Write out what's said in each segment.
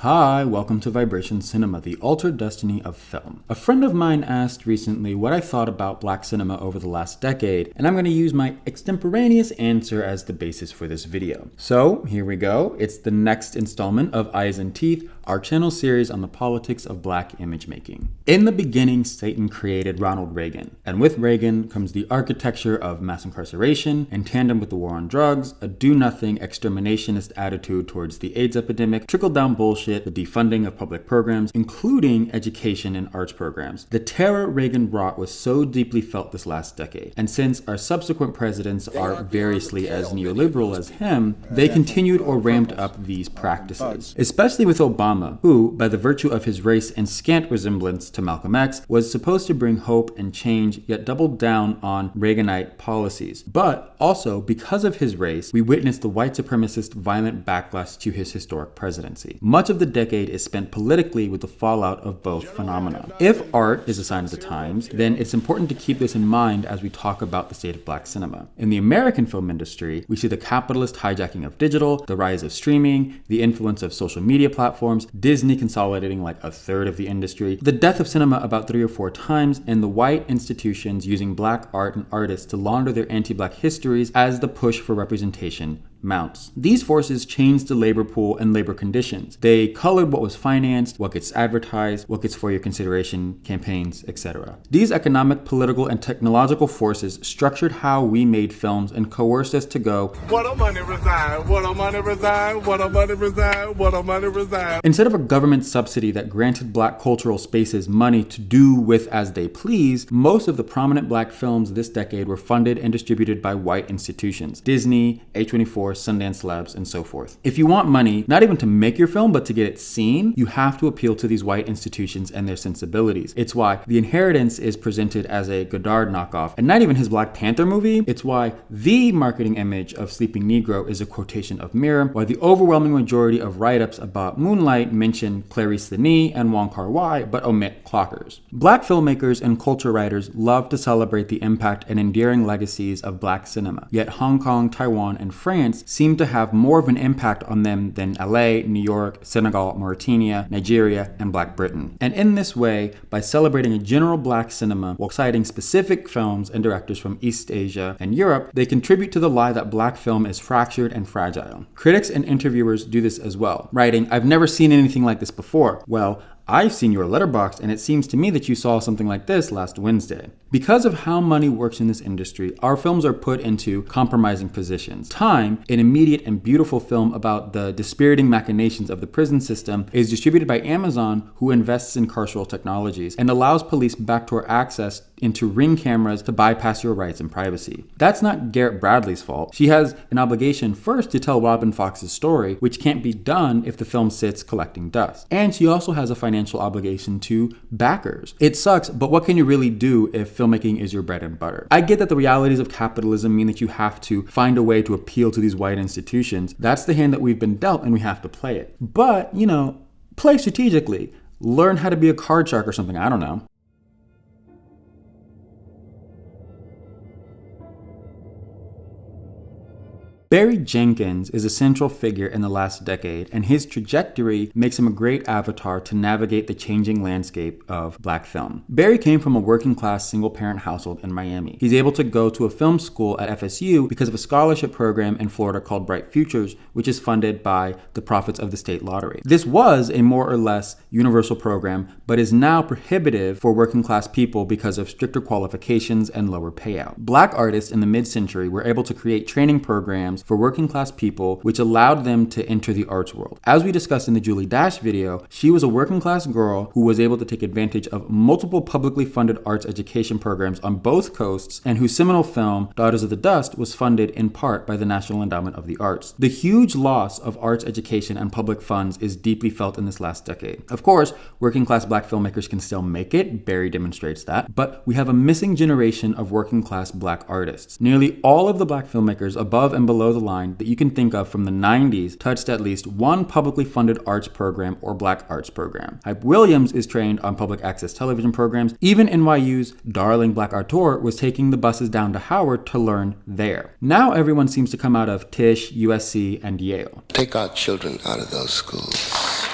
Hi, welcome to Vibration Cinema, the altered destiny of film. A friend of mine asked recently what I thought about black cinema over the last decade, and I'm going to use my extemporaneous answer as the basis for this video. So, here we go. It's the next installment of Eyes and Teeth, our channel series on the politics of black image making. In the beginning, Satan created Ronald Reagan, and with Reagan comes the architecture of mass incarceration, in tandem with the war on drugs, a do-nothing exterminationist attitude towards the AIDS epidemic, trickle-down bullshit, the defunding of public programs, including education and arts programs. The terror Reagan brought was so deeply felt this last decade, and since our subsequent presidents are variously as neoliberal as him, they continued or ramped up these practices, especially with Obama, who, by the virtue of his race and scant resemblance to Malcolm X, was supposed to bring hope and change, yet doubled down on Reaganite policies. But also, because of his race, we witnessed the white supremacist violent backlash to his historic presidency. Much of the decade is spent politically with the fallout of both phenomena. If art is a sign of the times, then it's important to keep this in mind as we talk about the state of black cinema. In the American film industry, we see the capitalist hijacking of digital, the rise of streaming, the influence of social media platforms, Disney consolidating like a third of the industry, the death of cinema about 3 or 4 times, and the white institutions using black art and artists to launder their anti-black histories as the push for representation mounts. These forces changed the labor pool and labor conditions. They colored what was financed, what gets advertised, what gets for your consideration, campaigns, etc. These economic, political, and technological forces structured how we made films and coerced us to go, what a money resign, what a money resign, what a money resign, what a money resign. Instead of a government subsidy that granted black cultural spaces money to do with as they please, most of the prominent black films this decade were funded and distributed by white institutions. Disney, A24, Sundance Labs, and so forth. If you want money, not even to make your film, but to get it seen, you have to appeal to these white institutions and their sensibilities. It's why The Inheritance is presented as a Godard knockoff, and not even his Black Panther movie. It's why the marketing image of Sleeping Negro is a quotation of Mirror, why the overwhelming majority of write-ups about Moonlight mention Clarice Denis and Wong Kar-wai, but omit Clockers. Black filmmakers and culture writers love to celebrate the impact and endearing legacies of black cinema, yet Hong Kong, Taiwan, and France seem to have more of an impact on them than LA, New York, Senegal, Mauritania, Nigeria, and Black Britain. And in this way, by celebrating a general black cinema while citing specific films and directors from East Asia and Europe, they contribute to the lie that black film is fractured and fragile. Critics and interviewers do this as well, writing, "I've never seen anything like this before." Well, I've seen your letterbox, and it seems to me that you saw something like this last Wednesday. Because of how money works in this industry, our films are put into compromising positions. Time, an immediate and beautiful film about the dispiriting machinations of the prison system, is distributed by Amazon, who invests in carceral technologies and allows police backdoor access into Ring cameras to bypass your rights and privacy. That's not Garrett Bradley's fault. She has an obligation first to tell Robin Fox's story, which can't be done if the film sits collecting dust. And she also has a financial obligation to backers. It sucks, but what can you really do if filmmaking is your bread and butter? I get that the realities of capitalism mean that you have to find a way to appeal to these white institutions. That's the hand that we've been dealt, and we have to play it. But, play strategically. Learn how to be a card shark or something, I don't know. Barry Jenkins is a central figure in the last decade, and his trajectory makes him a great avatar to navigate the changing landscape of black film. Barry came from a working-class single-parent household in Miami. He's able to go to a film school at FSU because of a scholarship program in Florida called Bright Futures, which is funded by the profits of the state lottery. This was a more or less universal program, but is now prohibitive for working-class people because of stricter qualifications and lower payout. Black artists in the mid-century were able to create training programs for working class people, which allowed them to enter the arts world. As we discussed in the Julie Dash video, she was a working class girl who was able to take advantage of multiple publicly funded arts education programs on both coasts, and whose seminal film, Daughters of the Dust, was funded in part by the National Endowment of the Arts. The huge loss of arts education and public funds is deeply felt in this last decade. Of course, working class black filmmakers can still make it, Barry demonstrates that, but we have a missing generation of working class black artists. Nearly all of the black filmmakers above and below the line that you can think of from the 90s touched at least one publicly funded arts program or black arts program. Hype Williams is trained on public access television programs. Even NYU's darling black artor was taking the buses down to Howard to learn there. Now everyone seems to come out of Tisch, USC, and Yale. Take our children out of those schools.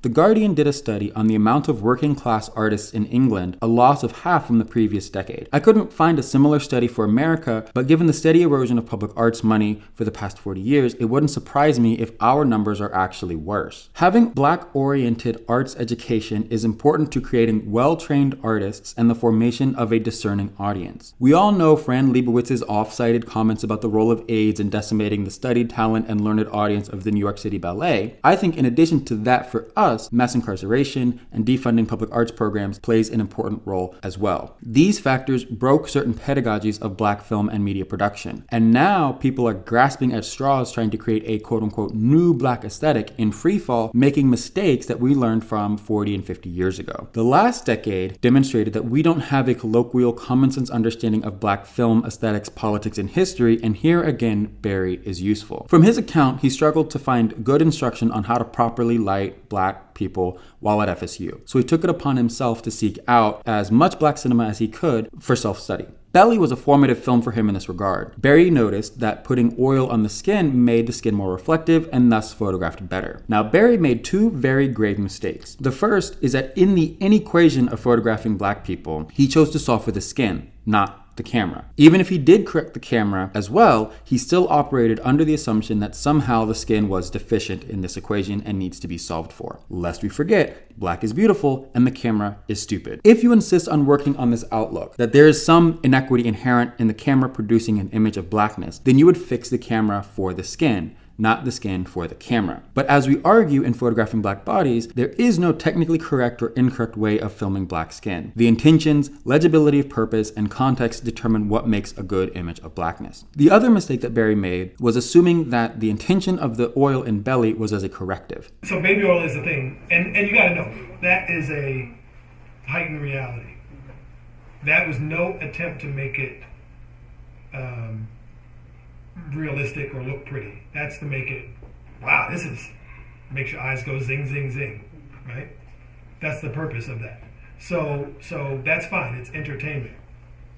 The Guardian did a study on the amount of working class artists in England, a loss of half from the previous decade. I couldn't find a similar study for America, but given the steady erosion of public arts money for the past 40 years, it wouldn't surprise me if our numbers are actually worse. Having Black-oriented arts education is important to creating well-trained artists and the formation of a discerning audience. We all know Fran Lebowitz's off-cited comments about the role of AIDS in decimating the studied talent and learned audience of the New York City Ballet. I think in addition to that, for us, mass incarceration and defunding public arts programs plays an important role as well. These factors broke certain pedagogies of Black film and media production. And now people are grasping at straws trying to create a quote-unquote new Black aesthetic in freefall, making mistakes that we learned from 40 and 50 years ago. The last decade demonstrated that we don't have a colloquial common sense understanding of Black film aesthetics, politics, and history, and here again, Barry is useful. From his account, he struggled to find good instruction on how to properly light Black people while at FSU. So he took it upon himself to seek out as much Black cinema as he could for self-study. Belly was a formative film for him in this regard. Barry noticed that putting oil on the skin made the skin more reflective and thus photographed better. Now, Barry made two very grave mistakes. The first is that in the inequation of photographing Black people, he chose to solve for the skin, not the camera. Even if he did correct the camera as well, he still operated under the assumption that somehow the skin was deficient in this equation and needs to be solved for. Lest we forget, Black is beautiful and the camera is stupid. If you insist on working on this outlook, that there is some inequity inherent in the camera producing an image of Blackness, then you would fix the camera for the skin, not the skin for the camera. But as we argue in photographing Black bodies, there is no technically correct or incorrect way of filming Black skin. The intentions, legibility of purpose, and context determine what makes a good image of Blackness. The other mistake that Barry made was assuming that the intention of the oil in Belly was as a corrective. So baby oil is the thing, and you gotta know, that is a heightened reality. That was no attempt to make it realistic or look pretty. That's to make it, wow, makes your eyes go zing, zing, zing, right? That's the purpose of that. So that's fine. It's entertainment.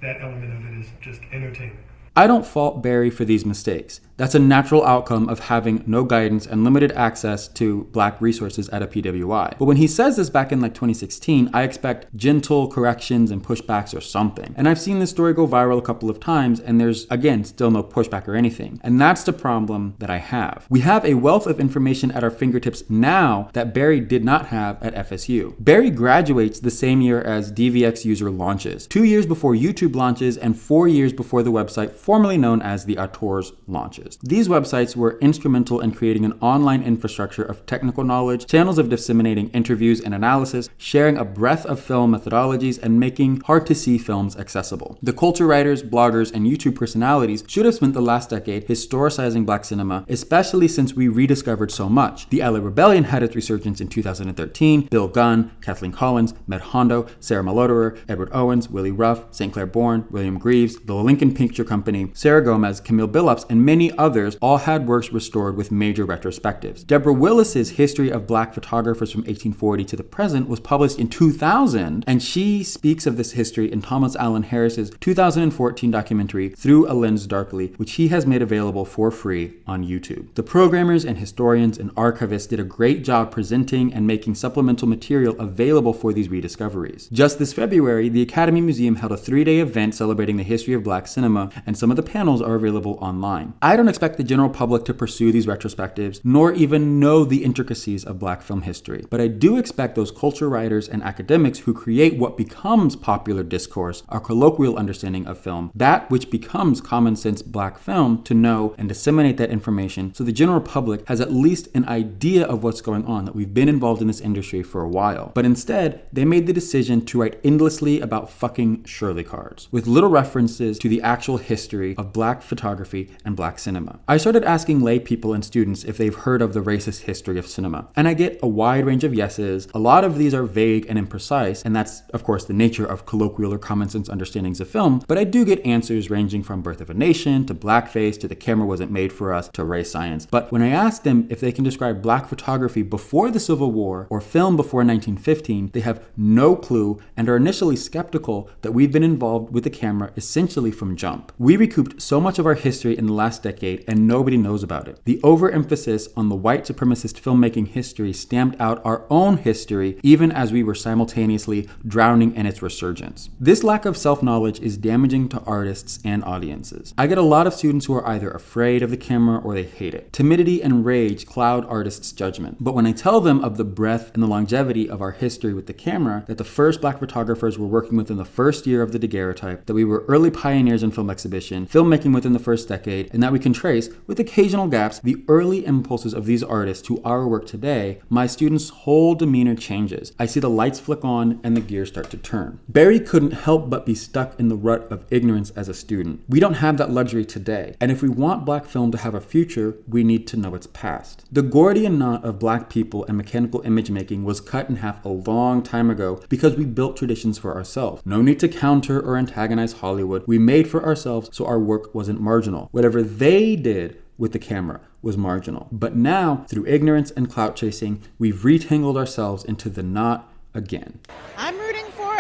That element of it is just entertainment. I don't fault Barry for these mistakes. That's a natural outcome of having no guidance and limited access to Black resources at a PWI. But when he says this back in 2016, I expect gentle corrections and pushbacks or something. And I've seen this story go viral a couple of times, and there's, again, still no pushback or anything. And that's the problem that I have. We have a wealth of information at our fingertips now that Barry did not have at FSU. Barry graduates the same year as DVX User launches, 2 years before YouTube launches and 4 years before the website formerly known as the Auteurs launches. These websites were instrumental in creating an online infrastructure of technical knowledge, channels of disseminating interviews and analysis, sharing a breadth of film methodologies, and making hard-to-see films accessible. The culture writers, bloggers, and YouTube personalities should have spent the last decade historicizing Black cinema, especially since we rediscovered so much. The LA Rebellion had its resurgence in 2013. Bill Gunn, Kathleen Collins, Med Hondo, Sarah Maloterer, Edward Owens, Willie Ruff, St. Clair Bourne, William Greaves, the Lincoln Picture Company, Sarah Gomez, Camille Billups, and many others all had works restored with major retrospectives. Deborah Willis's History of Black Photographers from 1840 to the Present was published in 2000, and she speaks of this history in Thomas Allen Harris's 2014 documentary, Through a Lens Darkly, which he has made available for free on YouTube. The programmers and historians and archivists did a great job presenting and making supplemental material available for these rediscoveries. Just this February, the Academy Museum held a 3-day event celebrating the history of Black cinema, and some of the panels are available online. I don't expect the general public to pursue these retrospectives, nor even know the intricacies of Black film history. But I do expect those culture writers and academics who create what becomes popular discourse, our colloquial understanding of film, that which becomes common sense Black film, to know and disseminate that information so the general public has at least an idea of what's going on, that we've been involved in this industry for a while. But instead, they made the decision to write endlessly about fucking Shirley cards, with little references to the actual history of Black photography and Black cinema. I started asking lay people and students if they've heard of the racist history of cinema, and I get a wide range of yeses. A lot of these are vague and imprecise, and that's, of course, the nature of colloquial or common sense understandings of film, but I do get answers ranging from Birth of a Nation to blackface to The Camera Wasn't Made for Us to race science. But when I ask them if they can describe Black photography before the Civil War or film before 1915, they have no clue and are initially skeptical that we've been involved with the camera essentially from jump. We We recouped so much of our history in the last decade and nobody knows about it. The overemphasis on the white supremacist filmmaking history stamped out our own history even as we were simultaneously drowning in its resurgence. This lack of self-knowledge is damaging to artists and audiences. I get a lot of students who are either afraid of the camera or they hate it. Timidity and rage cloud artists' judgment. But when I tell them of the breadth and the longevity of our history with the camera, that the first black photographers were working within the first year of the daguerreotype, that we were early pioneers in film exhibition, filmmaking within the first decade, and that we can trace, with occasional gaps, the early impulses of these artists to our work today, my students' whole demeanor changes. I see the lights flick on and the gears start to turn. Barry couldn't help but be stuck in the rut of ignorance as a student. We don't have that luxury today, and if we want black film to have a future, we need to know its past. The Gordian knot of black people and mechanical image making was cut in half a long time ago because we built traditions for ourselves. No need to counter or antagonize Hollywood. We made for ourselves so our work wasn't marginal. Whatever they did with the camera was marginal. But now, through ignorance and clout chasing, we've retangled ourselves into the knot again. I'm rooting for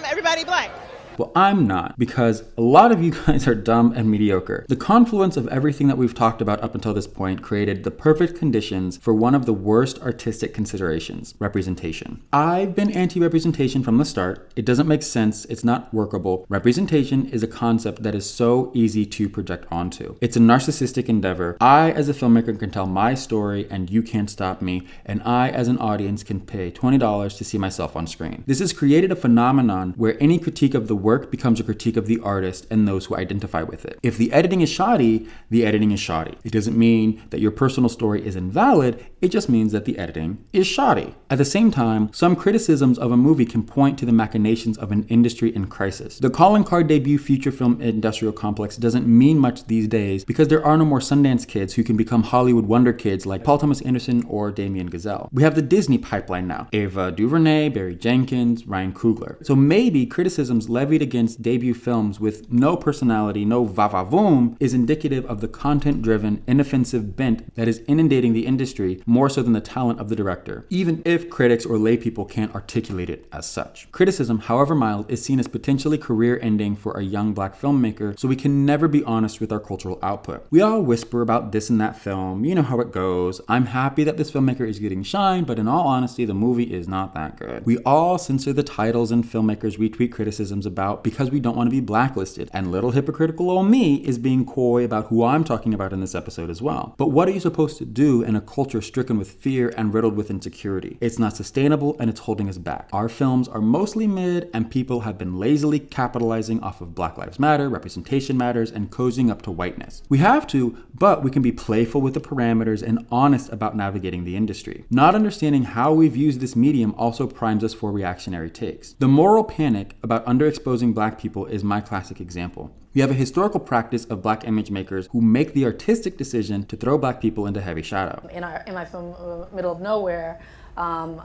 everybody black. Well, I'm not, because a lot of you guys are dumb and mediocre. The confluence of everything that we've talked about up until this point created the perfect conditions for one of the worst artistic considerations: representation. I've been anti-representation from the start. It doesn't make sense. It's not workable. Representation is a concept that is so easy to project onto. It's a narcissistic endeavor. I, as a filmmaker, can tell my story and you can't stop me, and I, as an audience, can pay $20 to see myself on screen. This has created a phenomenon where any critique of the work becomes a critique of the artist and those who identify with it. If the editing is shoddy, the editing is shoddy. It doesn't mean that your personal story is invalid, it just means that the editing is shoddy. At the same time, some criticisms of a movie can point to the machinations of an industry in crisis. The calling card debut feature film industrial complex doesn't mean much these days because there are no more Sundance kids who can become Hollywood wonder kids like Paul Thomas Anderson or Damien Gazelle. We have the Disney pipeline now: Ava DuVernay, Barry Jenkins, Ryan Coogler. So maybe criticisms levied against debut films with no personality, no va-va-voom, is indicative of the content-driven, inoffensive bent that is inundating the industry more so than the talent of the director, even if critics or laypeople can't articulate it as such. Criticism, however mild, is seen as potentially career-ending for a young black filmmaker, so we can never be honest with our cultural output. We all whisper about this and that film, you know how it goes. I'm happy that this filmmaker is getting shine, but in all honesty, the movie is not that good. We all censor the titles and filmmakers we tweet criticisms about because we don't want to be blacklisted, and little hypocritical old me is being coy about who I'm talking about in this episode as well. But what are you supposed to do in a culture stricken with fear and riddled with insecurity? It's not sustainable and it's holding us back. Our films are mostly mid and people have been lazily capitalizing off of Black Lives Matter, representation matters, and cozying up to whiteness. We have to, but we can be playful with the parameters and honest about navigating the industry. Not understanding how we've used this medium also primes us for reactionary takes. The moral panic about underexposing black people is my classic example. We have a historical practice of black image makers who make the artistic decision to throw black people into heavy shadow. In my film, Middle of Nowhere,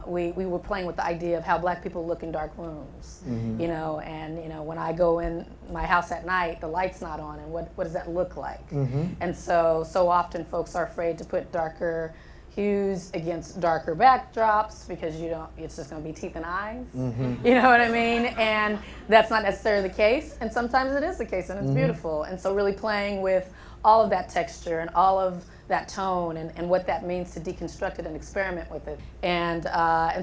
we were playing with the idea of how black people look in dark rooms, you know, and you know, when I go in my house at night, the light's not on, and what does that look like? And so often folks are afraid to put darker hues against darker backdrops because it's just going to be teeth and eyes. You know what I mean? And that's not necessarily the case, and sometimes it is the case, and it's beautiful. And so really playing with all of that texture and all of that tone and what that means to deconstruct it and experiment with it. And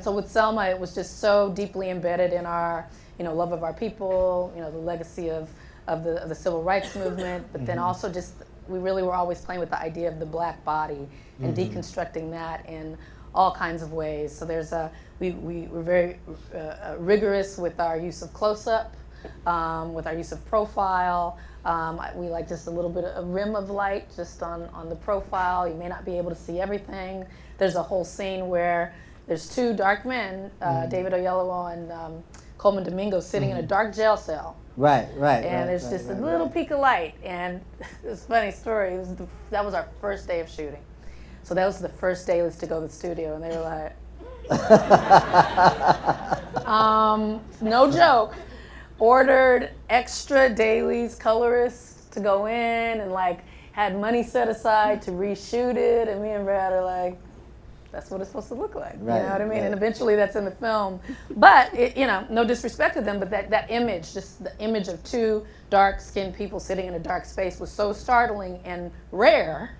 so with Selma, it was just so deeply embedded in our, you know, love of our people, you know, the legacy of the civil rights movement, but then also just we really were always playing with the idea of the black body and deconstructing that in all kinds of ways. So there's we were very rigorous with our use of close-up, with our use of profile. We like just a little bit of a rim of light just on the profile. You may not be able to see everything. There's a whole scene where there's two dark men, David Oyelowo and Coleman Domingo, sitting in a dark jail cell. Right. And there's just a little peak of light. And it's a funny story. That was our first day of shooting. So that was the first dailies to go to the studio, and they were like, no joke, ordered extra dailies, colorists to go in, and like had money set aside to reshoot it, and me and Brad are like, That's what it's supposed to look like. Right, you know what I mean? right. And eventually that's in the film. But, no disrespect to them, but that image, just the image of two dark-skinned people sitting in a dark space was so startling and rare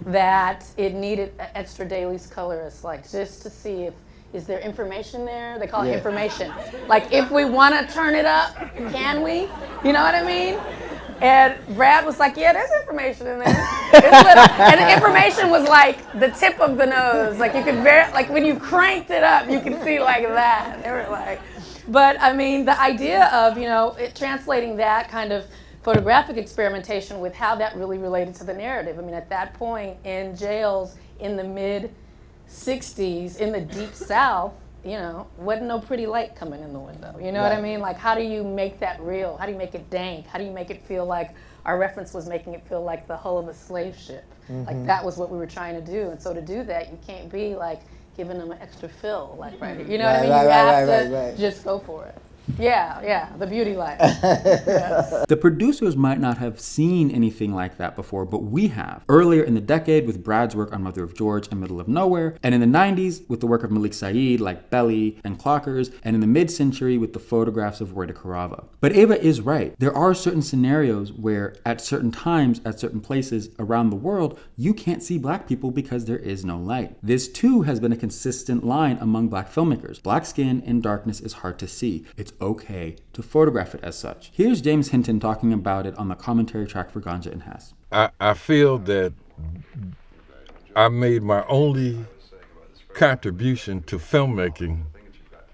that it needed an extra Dailies colorist, like just to see if, is there information there? They call it information. Like, if we want to turn it up, can we? You know what I mean? And Brad was like, yeah, there's information in there. And the information was like the tip of the nose. Like, you could like when you cranked it up, you could see like that. They were like, but I mean, the idea of, translating that kind of photographic experimentation with how that really related to the narrative. I mean, at that point in jails in the mid-'60s, in the Deep South, wasn't no pretty light coming in the window. You know what I mean? Like, how do you make that real? How do you make it dank? How do you make it feel like our reference was making it feel like the hull of a slave ship? Like, that was what we were trying to do. And so to do that, you can't be like giving them an extra fill, like right here. You know what I mean? You have to just go for it. Yeah, the beauty light. Yes. The producers might not have seen anything like that before, but we have. Earlier in the decade with Brad's work on Mother of George and Middle of Nowhere, and in the 90s with the work of Malik Saeed like Belly and Clockers, and in the mid-century with the photographs of Roy DeCarava. But Ava is right. There are certain scenarios where at certain times, at certain places around the world, you can't see black people because there is no light. This too has been a consistent line among black filmmakers. Black skin in darkness is hard to see. It's okay to photograph it as such. Here's James Hinton talking about it on the commentary track for Ganja and Hess. I feel that I made my only contribution to filmmaking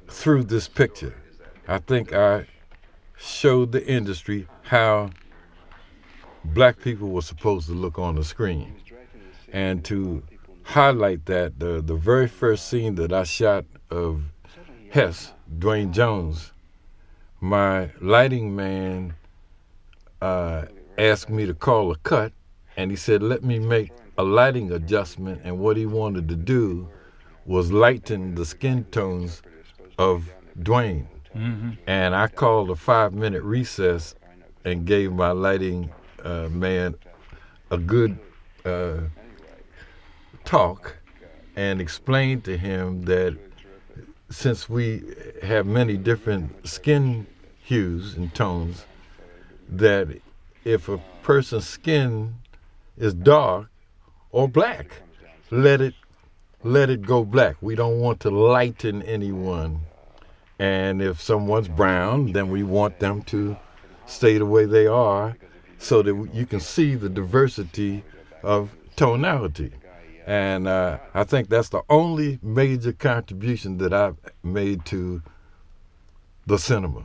through this picture. I think I showed the industry how black people were supposed to look on the screen. And to highlight that, the very first scene that I shot of Hess, Dwayne Jones, my lighting man asked me to call a cut, and he said, let me make a lighting adjustment, and what he wanted to do was lighten the skin tones of Dwayne. And I called a 5-minute recess and gave my lighting man a good talk and explained to him that since we have many different skin hues and tones, that if a person's skin is dark or black, let it go black. We don't want to lighten anyone. And if someone's brown, then we want them to stay the way they are so that you can see the diversity of tonality. And I think that's the only major contribution that I've made to the cinema.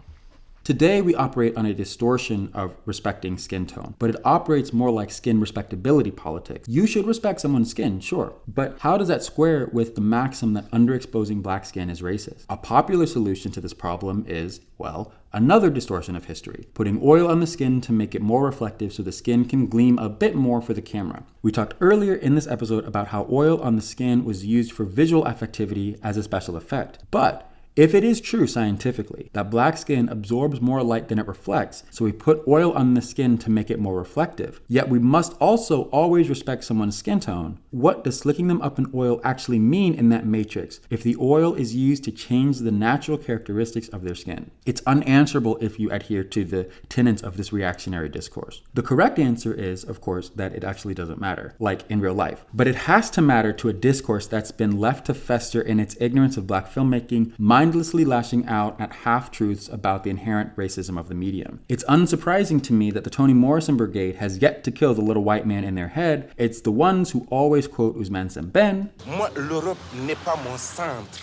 Today, we operate on a distortion of respecting skin tone, but it operates more like skin respectability politics. You should respect someone's skin, sure, but how does that square with the maxim that underexposing black skin is racist? A popular solution to this problem is, well, another distortion of history, putting oil on the skin to make it more reflective so the skin can gleam a bit more for the camera. We talked earlier in this episode about how oil on the skin was used for visual affectivity as a special effect, but if it is true scientifically that black skin absorbs more light than it reflects, so we put oil on the skin to make it more reflective, yet we must also always respect someone's skin tone, what does slicking them up in oil actually mean in that matrix if the oil is used to change the natural characteristics of their skin? It's unanswerable if you adhere to the tenets of this reactionary discourse. The correct answer is, of course, that it actually doesn't matter, like in real life. But it has to matter to a discourse that's been left to fester in its ignorance of black filmmaking, mindlessly lashing out at half-truths about the inherent racism of the medium. It's unsurprising to me that the Toni Morrison Brigade has yet to kill the little white man in their head. It's the ones who always quote Ousmane Sembène, Moi, l'Europe n'est pas mon centre.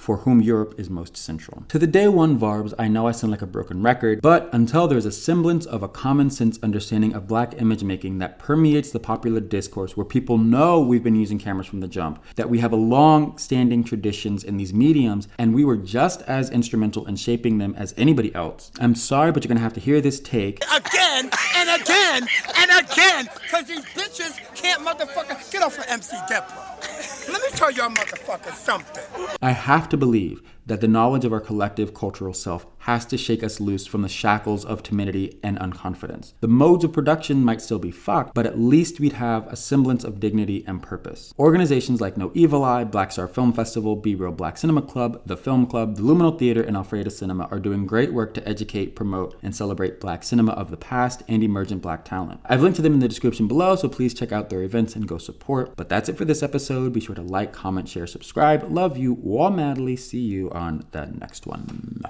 for whom Europe is most central. To the day one Varbs, I know I sound like a broken record, but until there's a semblance of a common sense understanding of black image making that permeates the popular discourse, where people know we've been using cameras from the jump, that we have a long-standing traditions in these mediums, and we were just as instrumental in shaping them as anybody else. I'm sorry, but you're gonna have to hear this take again and again and again, because these bitches can't get off of MC Depot. Let me tell y'all motherfuckers something. I have to believe that the knowledge of our collective cultural self has to shake us loose from the shackles of timidity and unconfidence. The modes of production might still be fucked, but at least we'd have a semblance of dignity and purpose. Organizations like No Evil Eye, Black Star Film Festival, Be Real Black Cinema Club, The Film Club, the Luminal Theater, and Alfredo Cinema are doing great work to educate, promote, and celebrate Black cinema of the past and emergent Black talent. I've linked to them in the description below, so please check out their events and go support. But that's it for this episode. Be sure to like, comment, share, subscribe. Love you all madly. See you on the next one.